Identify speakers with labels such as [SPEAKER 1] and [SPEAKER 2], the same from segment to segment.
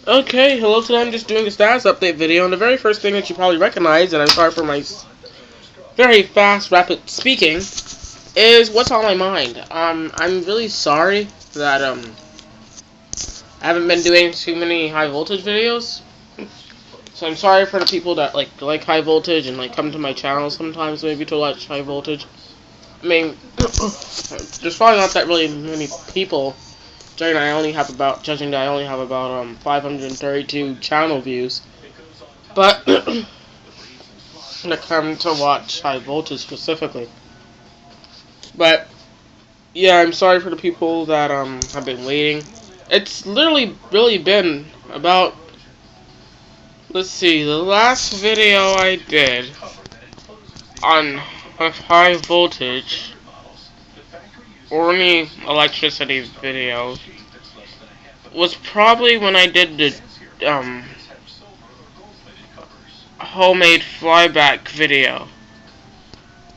[SPEAKER 1] Okay, hello, today I'm just doing a status update video, and the very first thing that you probably recognize, and I'm sorry for my very fast, rapid speaking, is what's on my mind. I'm really sorry that, I haven't been doing too many high voltage videos, so I'm sorry for the people that, like high voltage and, come to my channel sometimes maybe to watch high voltage. I mean, there's probably not that really many people. Judging that I only have about 532 channel views, but that come to watch high voltage specifically. But yeah, I'm sorry for the people that have been waiting. It's literally really been about, let's see, the last video I did on high voltage or any electricity video was probably when I did the homemade flyback video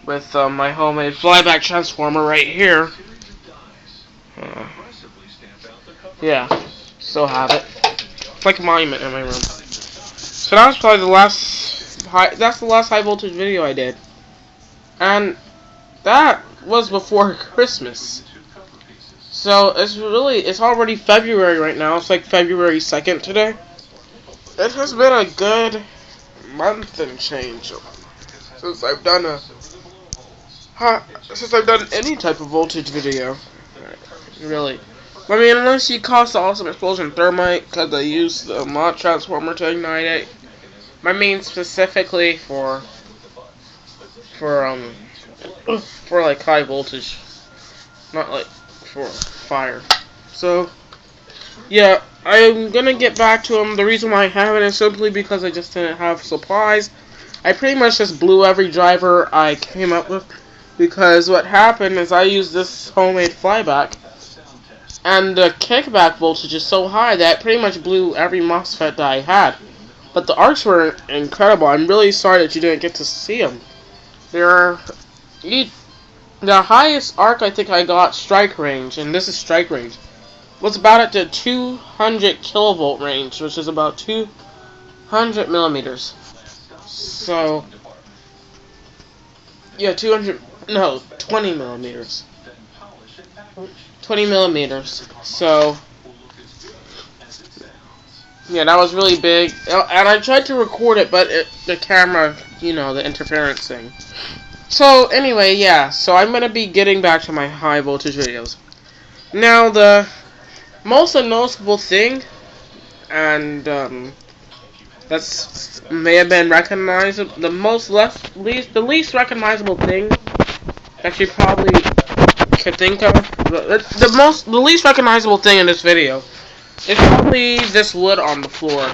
[SPEAKER 1] with my homemade flyback transformer right here. Yeah, still have it. It's like a monument in my room. So that was probably the last high voltage video I did, and that was before Christmas. So it's already February right now. It's like February 2nd today. It has been a good month and change since I've done any type of voltage video. Really. I mean, unless you cost the Awesome Explosion Thermite, because I use the mod transformer to ignite it. I mean specifically for like high voltage, not like for fire. So yeah, I'm gonna get back to them. The reason why I haven't is simply because I just didn't have supplies. I pretty much just blew every driver I came up with, because what happened is I used this homemade flyback, and the kickback voltage is so high that it pretty much blew every MOSFET that I had. But the arcs were incredible. I'm really sorry that you didn't get to see them. The highest arc I think I got, strike range, and this is strike range, was about at the 200 kilovolt range, which is about 200 millimeters. So, yeah, 20 millimeters. 20 millimeters. So, yeah, that was really big. And I tried to record it, but the camera, the interference thing. So, anyway, yeah. So, I'm going to be getting back to my high voltage videos. Now, the most noticeable thing, and that's may have been recognizable, the least recognizable thing that you probably could think of, the least recognizable thing in this video is probably this wood on the floor,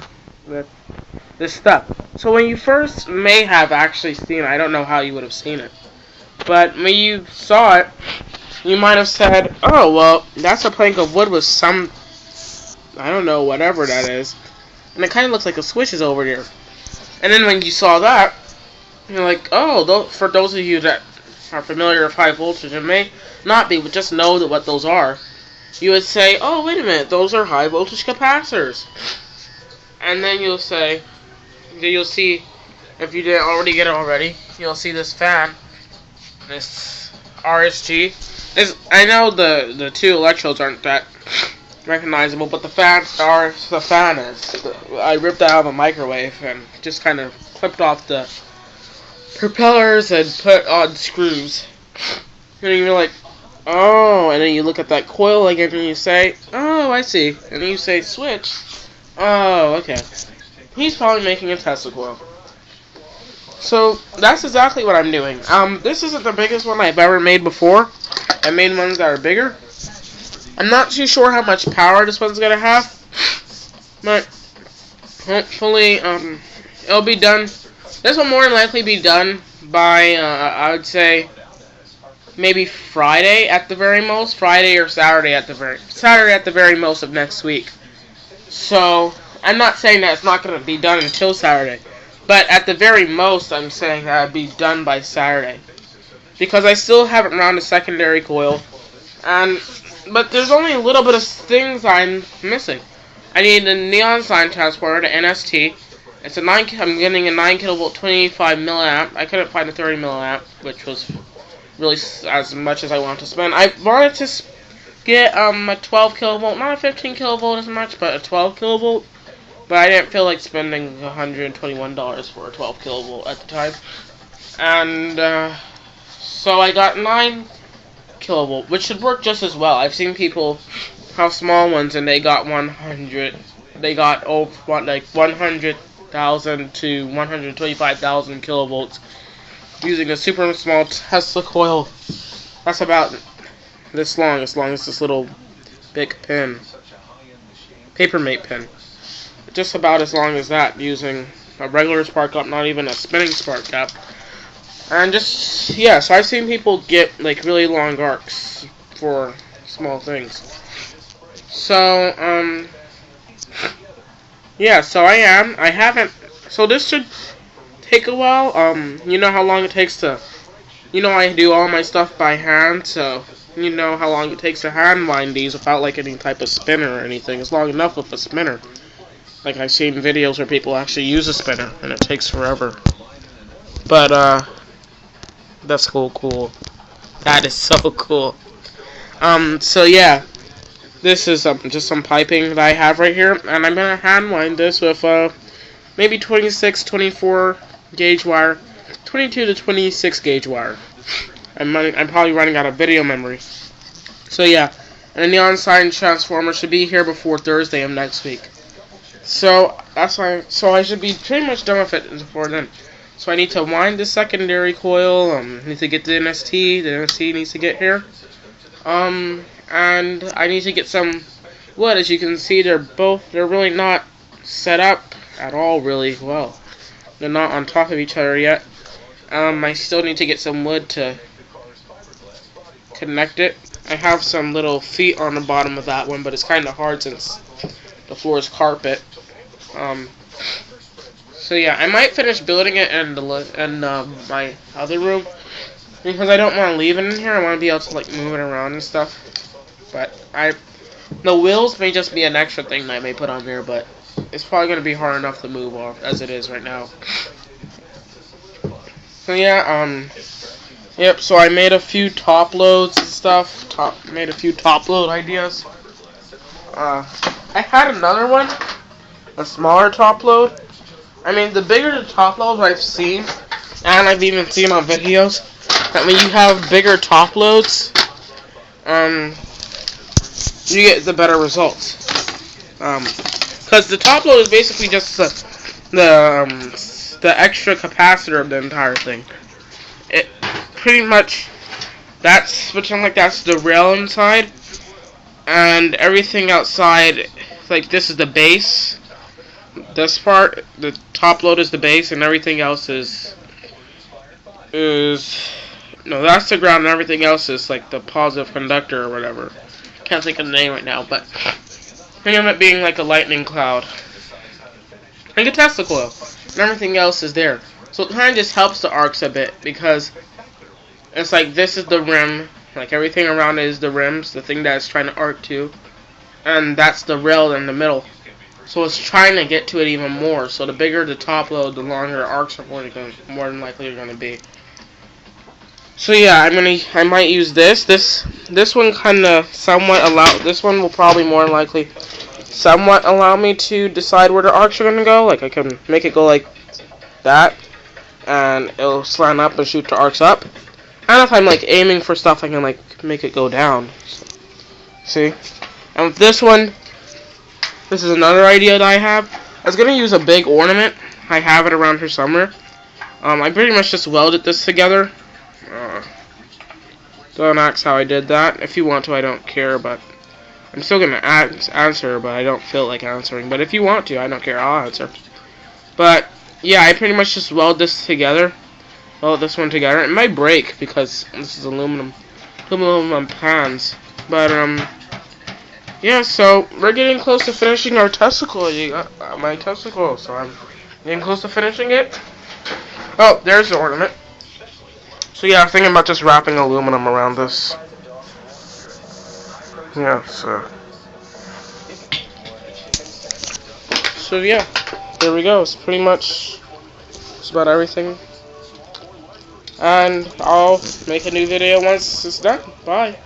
[SPEAKER 1] this stuff. So when you first may have actually seen it, I don't know how you would have seen it, but when you saw it, you might have said, oh, well, that's a plank of wood with some, I don't know, whatever that is. And it kind of looks like a switch is over there. And then when you saw that, you're like, oh, for those of you that are familiar with high voltage, and may not be, but just know what those are, you would say, oh, wait a minute, those are high voltage capacitors. And then you'll see, if you didn't already get it already, you'll see this fan, this RSG. I know the two electrodes aren't that recognizable, but the fan is. I ripped it out of a microwave and just kind of clipped off the propellers and put on screws. And you're like, oh, and then you look at that coil again and you say, oh, I see. And then you say, switch. Oh, okay. He's probably making a Tesla coil. So, that's exactly what I'm doing. This isn't the biggest one I've ever made before. I made ones that are bigger. I'm not too sure how much power this one's gonna have, but hopefully, it'll be done. This will more than likely be done by, I would say, maybe Friday at the very most, Friday or Saturday at the very most of next week. So, I'm not saying that it's not gonna be done until Saturday, but at the very most, I'm saying that it'll be done by Saturday, because I still haven't run a secondary coil, but there's only a little bit of things I'm missing. I need the neon sign transformer, the NST. It's a 9. I'm getting a 9 kilovolt, 25 milliamp. I couldn't find a 30 milliamp, which was really as much as I wanted to spend. I wanted to get a 12 kilovolt, not a 15 kilovolt as much, but a 12 kilovolt. But I didn't feel like spending $121 for a 12 kilovolt at the time. And so I got 9 kilovolt, which should work just as well. I've seen people have small ones and they got 100. They got like 100,000 to 125,000 kilovolts using a super small Tesla coil. That's about this long as this little big pin, Papermate pin. Just about as long as that, using a regular spark gap, not even a spinning spark gap. And just, yeah, so I've seen people get like really long arcs for small things. So, yeah, so I haven't, so this should take a while. You know how long it takes to, I do all my stuff by hand, so you know how long it takes to hand wind these without like any type of spinner or anything. It's long enough with a spinner. Like, I've seen videos where people actually use a spinner, and it takes forever. But, that's cool. That is so cool. So yeah, this is just some piping that I have right here, and I'm gonna hand wind this with, maybe 26, 24 gauge wire, 22 to 26 gauge wire. I'm probably running out of video memory. So yeah, and the neon sign transformer should be here before Thursday of next week. So that's why. So I should be pretty much done with it before then. So I need to wind the secondary coil. I need to get the NST. The NST needs to get here. And I need to get some wood. As you can see, they're really not set up at all really well. They're not on top of each other yet. I still need to get some wood to connect it. I have some little feet on the bottom of that one, but it's kind of hard since the floor is carpet. So yeah, I might finish building it in my other room because I don't want to leave it in here. I want to be able to like move it around and stuff. But the wheels may just be an extra thing that I may put on here, but it's probably going to be hard enough to move off as it is right now. So yeah, yep. So I made a few top loads and stuff. Made a few top load ideas. I had another one. A smaller top load. I mean, the bigger the top loads I've seen, and I've even seen on videos, that when you have bigger top loads, you get the better results. Because the top load is basically just the extra capacitor of the entire thing. It pretty much, that's the rail inside, and everything outside, like this is the base. This part, the top load is the base, and everything else is no, that's the ground, and everything else is like the positive conductor or whatever. Can't think of the name right now, but think of it being like a lightning cloud, like a Tesla coil, and everything else is there. So it kind of just helps the arcs a bit because it's like this is the rim, like everything around it is the rims, the thing that it's trying to arc to, and that's the rail in the middle. So it's trying to get to it even more. So the bigger the top load, the longer arcs are more than likely going to be. So yeah, I might use this. This one kind of somewhat this one will probably more than likely somewhat allow me to decide where the arcs are going to go. Like I can make it go like that, and it'll slant up and shoot the arcs up. And if I'm like aiming for stuff, I can like make it go down. So, see, and with this one. This is another idea that I have. I was going to use a big ornament. I have it around here somewhere. I pretty much just welded this together. Don't ask how I did that. If you want to, I don't care, but I'm still going to answer, but I don't feel like answering. But if you want to, I don't care, I'll answer. But, yeah, I pretty much just weld this together. Weld this one together. It might break because this is aluminum pans. But, yeah, so we're getting close to finishing our testicle. My testicle, so I'm getting close to finishing it. Oh, there's the ornament. So yeah, I'm thinking about just wrapping aluminum around this. Yeah, so So yeah, there we go. It's pretty much just about everything. And I'll make a new video once it's done. Bye.